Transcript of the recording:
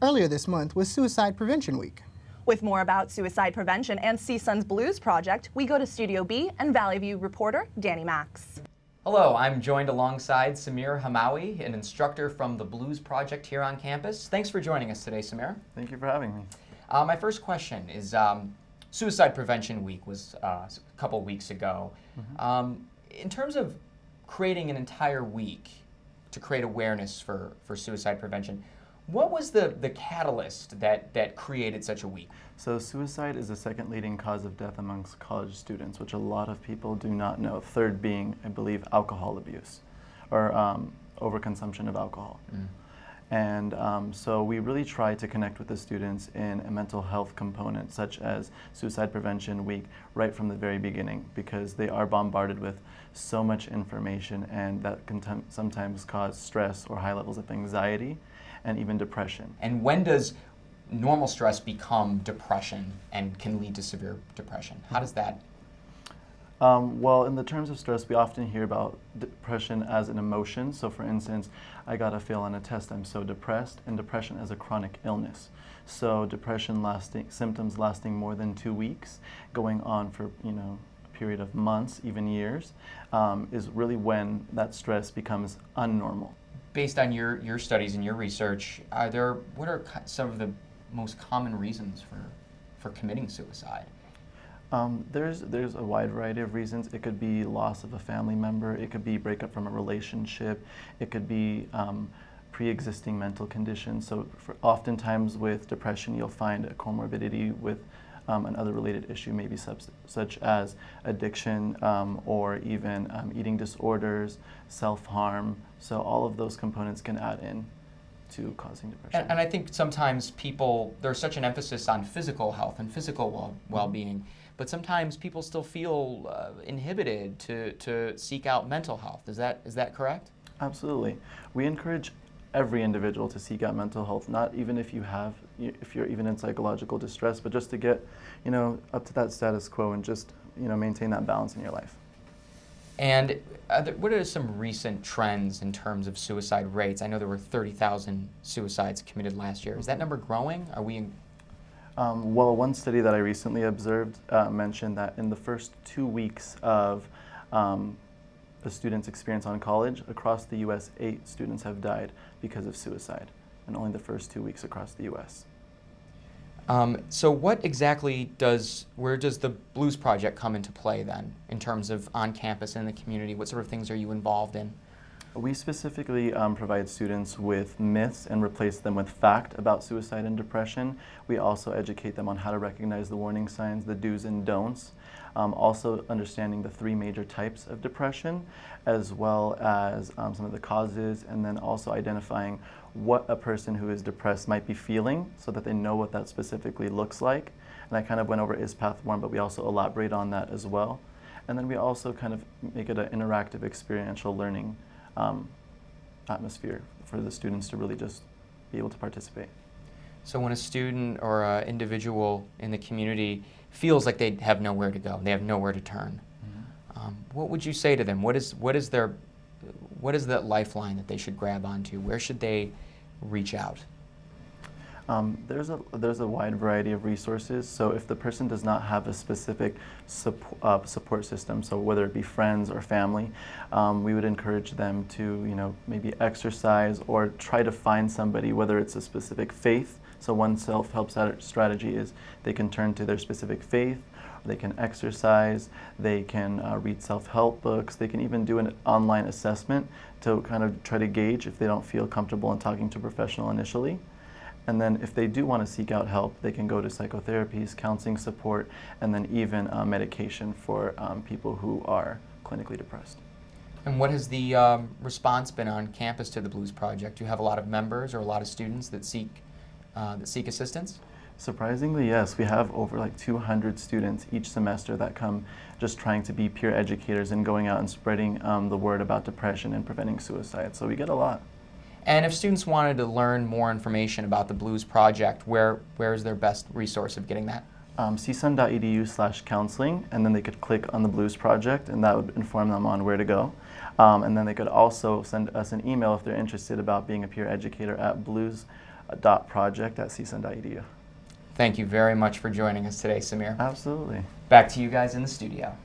Earlier this month was Suicide Prevention Week. With more about suicide prevention and CSUN's Blues Project, we go to Studio B and Valley View reporter Danny Max. Hello, I'm joined alongside Samir Hamawi, an instructor from the Blues Project here on campus. Thanks for joining us today, Samir. Thank you for having me. My first question is, Suicide Prevention Week was a couple weeks ago. In terms of creating an entire week to create awareness for suicide prevention, what was the catalyst that created such a week? So suicide is the second leading cause of death amongst college students, which a lot of people do not know. Third being, I believe, alcohol abuse or overconsumption of alcohol. And so we really try to connect with the students in a mental health component, such as Suicide Prevention Week, right from the very beginning, because they are bombarded with so much information, and that can sometimes cause stress or high levels of anxiety and even depression. And when does normal stress become depression and can lead to severe depression? How does that? Well, in the terms of stress, we often hear about depression as an emotion. So for instance, I got a fail on a test, I'm so depressed, and depression as a chronic illness. So depression symptoms lasting more than 2 weeks, going on for, a period of months, even years, is really when that stress becomes unnormal. Based on your studies and your research, what are some of the most common reasons for committing suicide? There's a wide variety of reasons. It could be loss of a family member, it could be breakup from a relationship, it could be pre-existing mental conditions. So oftentimes with depression, you'll find a comorbidity with another related issue, maybe such as addiction or even eating disorders, self-harm. So all of those components can add in to causing depression. And I think sometimes there's such an emphasis on physical health and physical well-being, but sometimes people still feel inhibited to seek out mental health. Is that correct? Absolutely. We encourage every individual to seek out mental health, not even if you're even in psychological distress, but just to get, up to that status quo and just, maintain that balance in your life. And what are some recent trends in terms of suicide rates? I know there were 30,000 suicides committed last year. Is that number growing? Are we Well, one study that I recently observed mentioned that in the first 2 weeks of a student's experience on college, across the U.S., 8 students have died because of suicide, and only the first 2 weeks across the U.S. So what exactly where does the Blues Project come into play then, in terms of on campus and in the community? What sort of things are you involved in? We specifically provide students with myths and replace them with fact about suicide and depression. We also educate them on how to recognize the warning signs, the do's and don'ts. Also understanding the 3 major types of depression, as well as some of the causes, and then also identifying what a person who is depressed might be feeling so that they know what that specifically looks like. And I kind of went over ISPath-1, but we also elaborate on that as well. And then we also kind of make it an interactive experiential learning atmosphere for the students to really just be able to participate. So when a student or an individual in the community feels like they have nowhere to go, they have nowhere to turn, what would you say to them? What is that lifeline that they should grab onto? Where should they reach out? There's a wide variety of resources. So if the person does not have a specific support system, so whether it be friends or family, we would encourage them to maybe exercise or try to find somebody, whether it's a specific faith. So one self-help strategy is they can turn to their specific faith, or they can exercise, they can read self-help books, they can even do an online assessment to kind of try to gauge if they don't feel comfortable in talking to a professional initially. And then if they do want to seek out help, they can go to psychotherapies, counseling support, and then even medication for people who are clinically depressed. And what has the response been on campus to the Blues Project? Do you have a lot of members or a lot of students that seek assistance? Surprisingly, yes. We have over like 200 students each semester that come just trying to be peer educators and going out and spreading the word about depression and preventing suicide. So we get a lot. And if students wanted to learn more information about the Blues Project, where is their best resource of getting that? csun.edu/counseling, and then they could click on the Blues Project, and that would inform them on where to go. And then they could also send us an email if they're interested about being a peer educator at project@csun.edu. Thank you very much for joining us today, Samir. Absolutely. Back to you guys in the studio.